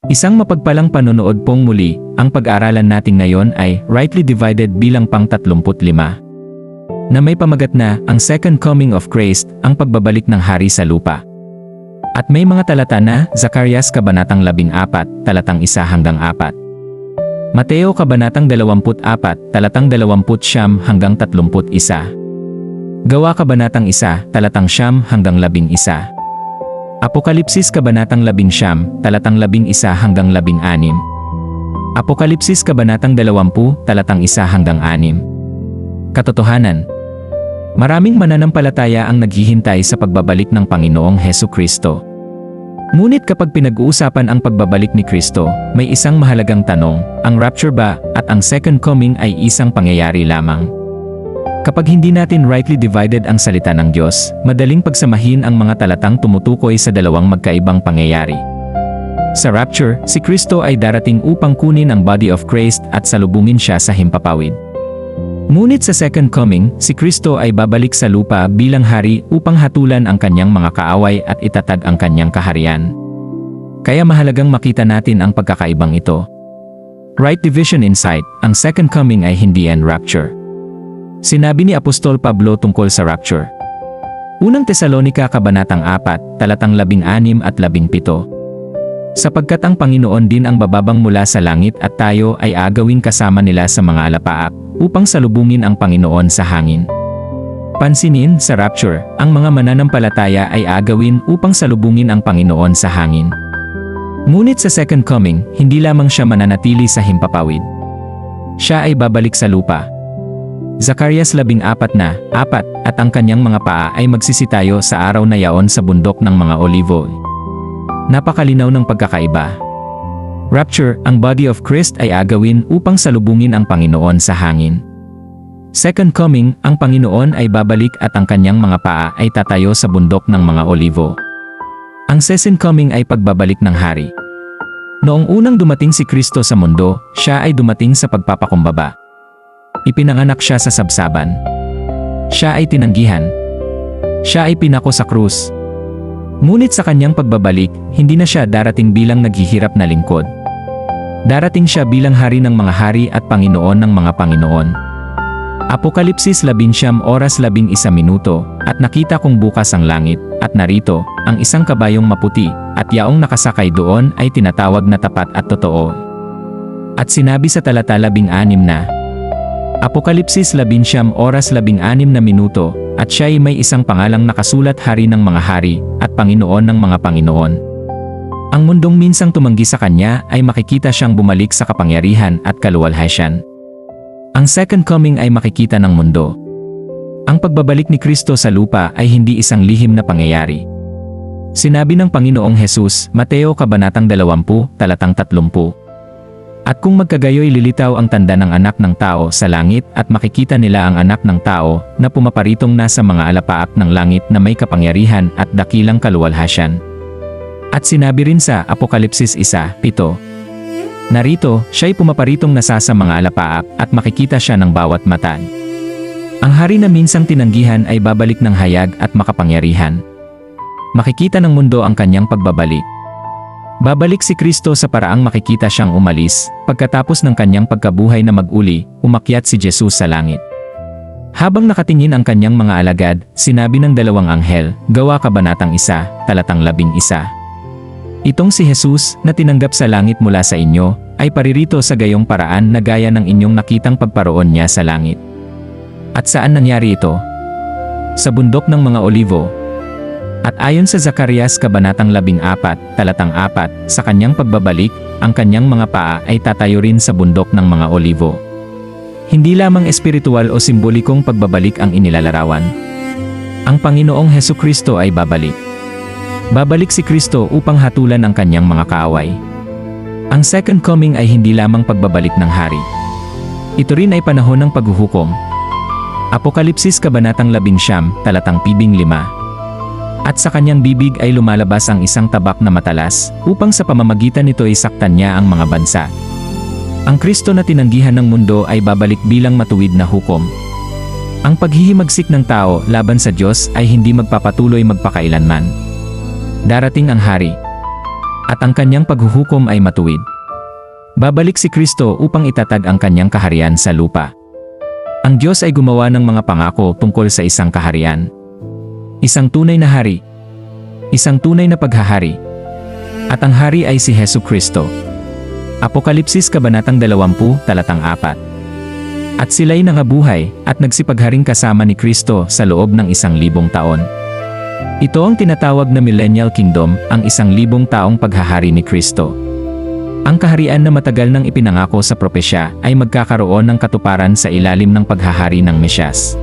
Isang mapagpalang panonood pong muli, ang pag-aaralan natin ngayon ay Rightly Divided bilang pang-35 na may pamagat na ang Second Coming of Christ, ang pagbabalik ng hari sa lupa. At may mga talata na Zacarias Kabanatang 14, talatang 1 hanggang 4. Mateo Kabanatang 24, talatang 29 hanggang 31. Gawa Kabanatang 1, talatang 9 hanggang 11. Apokalipsis Kabanatang 11, talatang 11 hanggang 16. Apokalipsis Kabanatang 20, talatang 1 hanggang 6. Katotohanan. Maraming mananampalataya ang naghihintay sa pagbabalik ng Panginoong Hesukristo. Ngunit kapag pinag-uusapan ang pagbabalik ni Kristo, may isang mahalagang tanong, ang rapture ba at ang second coming ay isang pangyayari lamang? Kapag hindi natin rightly divided ang salita ng Diyos, madaling pagsamahin ang mga talatang tumutukoy sa dalawang magkaibang pangyayari. Sa rapture, si Kristo ay darating upang kunin ang body of Christ at salubungin siya sa himpapawid. Ngunit sa second coming, si Kristo ay babalik sa lupa bilang hari upang hatulan ang kanyang mga kaaway at itatag ang kanyang kaharian. Kaya mahalagang makita natin ang pagkakaibang ito. Right division insight, ang second coming ay hindi ang rapture. Sinabi ni Apostol Pablo tungkol sa rapture. Unang Tesalonika Kabanatang 4, talatang 16 at 17. Sapagkat ang Panginoon din ang bababang mula sa langit at tayo ay agawin kasama nila sa mga alapaap, upang salubungin ang Panginoon sa hangin. Pansinin, sa rapture, ang mga mananampalataya ay agawin upang salubungin ang Panginoon sa hangin. Ngunit sa second coming, hindi lamang siya mananatili sa himpapawid. Siya ay babalik sa lupa. Zacarias 14 na, 4, at ang kanyang mga paa ay magsisitayo sa araw na yaon sa bundok ng mga olivo. Napakalinaw ng pagkakaiba. Rapture, ang body of Christ ay agawin upang salubungin ang Panginoon sa hangin. Second coming, ang Panginoon ay babalik at ang kanyang mga paa ay tatayo sa bundok ng mga olivo. Ang second coming ay pagbabalik ng hari. Noong unang dumating si Kristo sa mundo, siya ay dumating sa pagpapakumbaba. Ipinanganak siya sa sabsaban. Siya ay tinanggihan. Siya ay pinako sa krus. Ngunit sa kanyang pagbabalik, hindi na siya darating bilang naghihirap na lingkod. Darating siya bilang hari ng mga hari at Panginoon ng mga Panginoon. Apokalipsis 11:11, at nakita kong bukas ang langit, at narito, ang isang kabayong maputi, at yaong nakasakay doon ay tinatawag na tapat at totoo. At sinabi sa talata 16 na, Apokalipsis 11:16, at siya ay may isang pangalang nakasulat Hari ng mga hari, at Panginoon ng mga Panginoon. Ang mundong minsang tumanggi sa kanya ay makikita siyang bumalik sa kapangyarihan at kaluwalhatian. Ang second coming ay makikita ng mundo. Ang pagbabalik ni Kristo sa lupa ay hindi isang lihim na pangyayari. Sinabi ng Panginoong Hesus, Mateo Kabanatang 20, talatang 30. At kung magkagayoy lilitaw ang tanda ng anak ng tao sa langit at makikita nila ang anak ng tao na pumaparitong nasa mga alapaap ng langit na may kapangyarihan at dakilang kaluwalhatian. At sinabi rin sa Apokalipsis 1:7, narito, siya'y pumaparitong nasa sa mga alapaap at makikita siya ng bawat mata. Ang hari na minsang tinanggihan ay babalik ng hayag at makapangyarihan. Makikita ng mundo ang kanyang pagbabalik. Babalik si Kristo sa paraang makikita siyang umalis, pagkatapos ng kanyang pagkabuhay na mag-uli, umakyat si Jesus sa langit. Habang nakatingin ang kanyang mga alagad, sinabi ng dalawang anghel, Gawa Kabanatang 1, talatang 11. Itong si Jesus, na tinanggap sa langit mula sa inyo, ay paririto sa gayong paraan na gaya ng inyong nakitang pagparoon niya sa langit. At saan nangyari ito? Sa bundok ng mga olivo. At ayon sa Zacarias Kabanatang 14, talatang 4, sa kanyang pagbabalik, ang kanyang mga paa ay tatayo rin sa bundok ng mga olivo. Hindi lamang espiritual o simbolikong pagbabalik ang inilalarawan. Ang Panginoong Hesukristo ay babalik. Babalik si Kristo upang hatulan ang kanyang mga kaaway. Ang second coming ay hindi lamang pagbabalik ng hari. Ito rin ay panahon ng paghuhukom. Apokalipsis Kabanatang 11, talatang 15. At sa kanyang bibig ay lumalabas ang isang tabak na matalas, upang sa pamamagitan nito ay saktan niya ang mga bansa. Ang Kristo na tinanggihan ng mundo ay babalik bilang matuwid na hukom. Ang paghihimagsik ng tao laban sa Diyos ay hindi magpapatuloy magpakailanman. Darating ang hari. At ang kanyang paghuhukom ay matuwid. Babalik si Kristo upang itatag ang kanyang kaharian sa lupa. Ang Diyos ay gumawa ng mga pangako tungkol sa isang kaharian. Isang tunay na hari. Isang tunay na paghahari. At ang hari ay si Hesu Kristo. Apokalipsis Kabanatang 20, Talatang 4. At sila'y nangabuhay at nagsipagharing kasama ni Kristo sa loob ng 1,000 taon. Ito ang tinatawag na Millennial Kingdom, ang 1,000 taong paghahari ni Kristo. Ang kaharian na matagal nang ipinangako sa propesya ay magkakaroon ng katuparan sa ilalim ng paghahari ng Mesyas.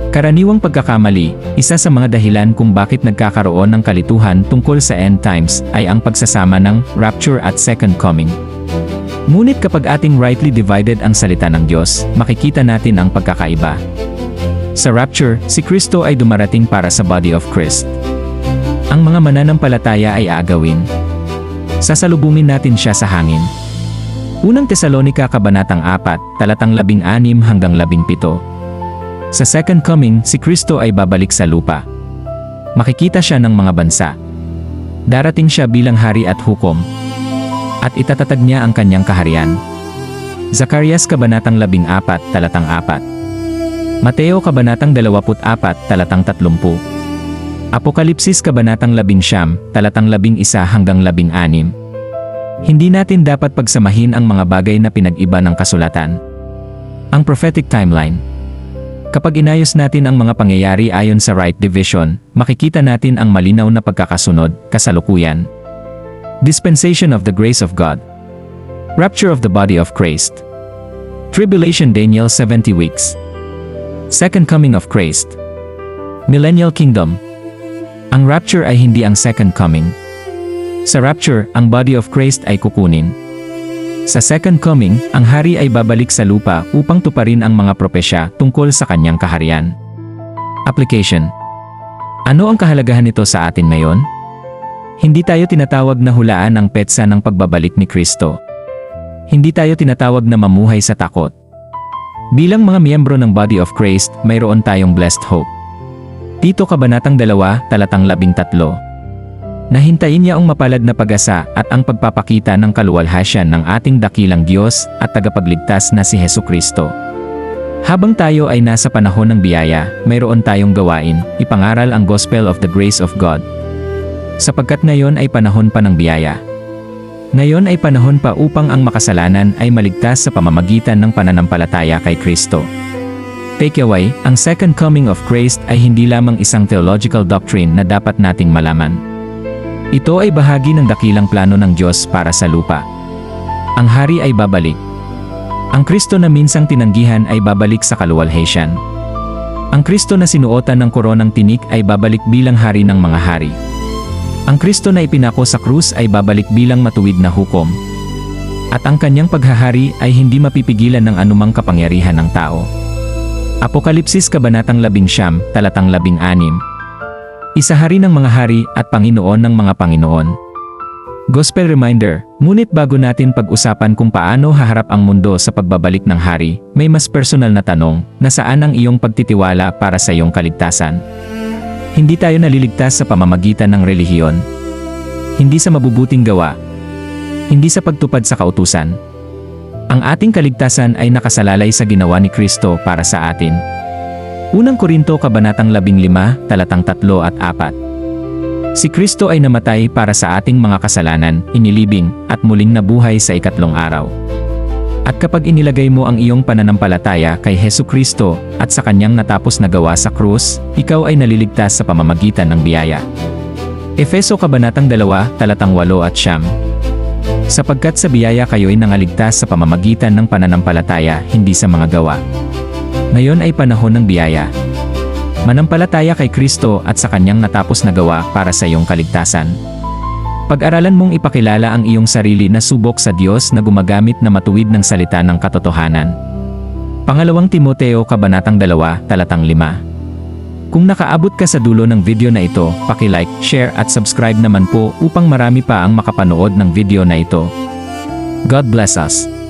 Karaniwang pagkakamali, isa sa mga dahilan kung bakit nagkakaroon ng kalituhan tungkol sa end times ay ang pagsasama ng rapture at second coming. Ngunit kapag ating rightly divided ang salita ng Diyos, makikita natin ang pagkakaiba. Sa rapture, si Kristo ay dumarating para sa body of Christ. Ang mga mananampalataya ay aagawin. Sasalubungin natin siya sa hangin. Unang Tesalonica Kabanatang 4, Talatang 16 hanggang 17. Sa second coming, si Kristo ay babalik sa lupa. Makikita siya ng mga bansa. Darating siya bilang hari at hukom. At itatatag niya ang kanyang kaharian. Zacarias Kabanatang 14, Talatang 4. Mateo Kabanatang 24, Talatang 30. Apokalipsis Kabanatang 11, Talatang 11 hanggang 16. Hindi natin dapat pagsamahin ang mga bagay na pinag-iba ng kasulatan. Ang prophetic timeline. Kapag inayos natin ang mga pangyayari ayon sa right division, makikita natin ang malinaw na pagkakasunod, kasalukuyan. Dispensation of the grace of God. Rapture of the body of Christ. Tribulation Daniel 70 weeks. Second coming of Christ. Millennial Kingdom. Ang rapture ay hindi ang second coming. Sa rapture, ang body of Christ ay kukunin. Sa second coming, ang hari ay babalik sa lupa upang tuparin ang mga propesya tungkol sa kanyang kaharian. Application. Ano ang kahalagahan nito sa atin ngayon? Hindi tayo tinatawag na hulaan ang petsa ng pagbabalik ni Kristo. Hindi tayo tinatawag na mamuhay sa takot. Bilang mga miyembro ng body of Christ, mayroon tayong blessed hope. Tito Kabanatang 2, Talatang 13. Nahintayin niya ang mapalad na pag-asa at ang pagpapakita ng kaluwalhasyan ng ating dakilang Diyos at tagapagligtas na si Hesu Kristo. Habang tayo ay nasa panahon ng biyaya, mayroon tayong gawain, ipangaral ang gospel of the grace of God. Sapagkat ngayon ay panahon pa ng biyaya. Ngayon ay panahon pa upang ang makasalanan ay maligtas sa pamamagitan ng pananampalataya kay Kristo. Takeaway, ang second coming of Christ ay hindi lamang isang theological doctrine na dapat nating malaman. Ito ay bahagi ng dakilang plano ng Diyos para sa lupa. Ang hari ay babalik. Ang Kristo na minsang tinanggihan ay babalik sa kaluwalhatian. Ang Kristo na sinuotan ng koronang tinik ay babalik bilang hari ng mga hari. Ang Kristo na ipinako sa krus ay babalik bilang matuwid na hukom. At ang kanyang paghahari ay hindi mapipigilan ng anumang kapangyarihan ng tao. Apokalipsis Kabanatang 11, Talatang 16. Isa hari ng mga hari at Panginoon ng mga Panginoon. Gospel reminder, ngunit bago natin pag-usapan kung paano haharap ang mundo sa pagbabalik ng hari, may mas personal na tanong, nasaan ang iyong pagtitiwala para sa iyong kaligtasan? Hindi tayo naliligtas sa pamamagitan ng relihiyon. Hindi sa mabubuting gawa. Hindi sa pagtupad sa kautusan. Ang ating kaligtasan ay nakasalalay sa ginawa ni Kristo para sa atin. Unang Korinto Kabanatang 15, Talatang 3 at 4. Si Kristo ay namatay para sa ating mga kasalanan, inilibing, at muling nabuhay sa ikatlong araw. At kapag inilagay mo ang iyong pananampalataya kay Hesu Kristo at sa kanyang natapos na gawa sa krus, ikaw ay naliligtas sa pamamagitan ng biyaya. Efeso Kabanatang 2, Talatang 8 at 9. Sapagkat sa biyaya kayo'y nangaligtas sa pamamagitan ng pananampalataya, hindi sa mga gawa. Ngayon ay panahon ng biyaya. Manampalataya kay Kristo at sa kanyang natapos na gawa para sa iyong kaligtasan. Pag-aralan mong ipakilala ang iyong sarili na subok sa Diyos na gumagamit na matuwid ng salita ng katotohanan. Pangalawang Timoteo Kabanatang 2, Talatang 5. Kung nakaabot ka sa dulo ng video na ito, paki-like, share at subscribe naman po upang marami pa ang makapanood ng video na ito. God bless us.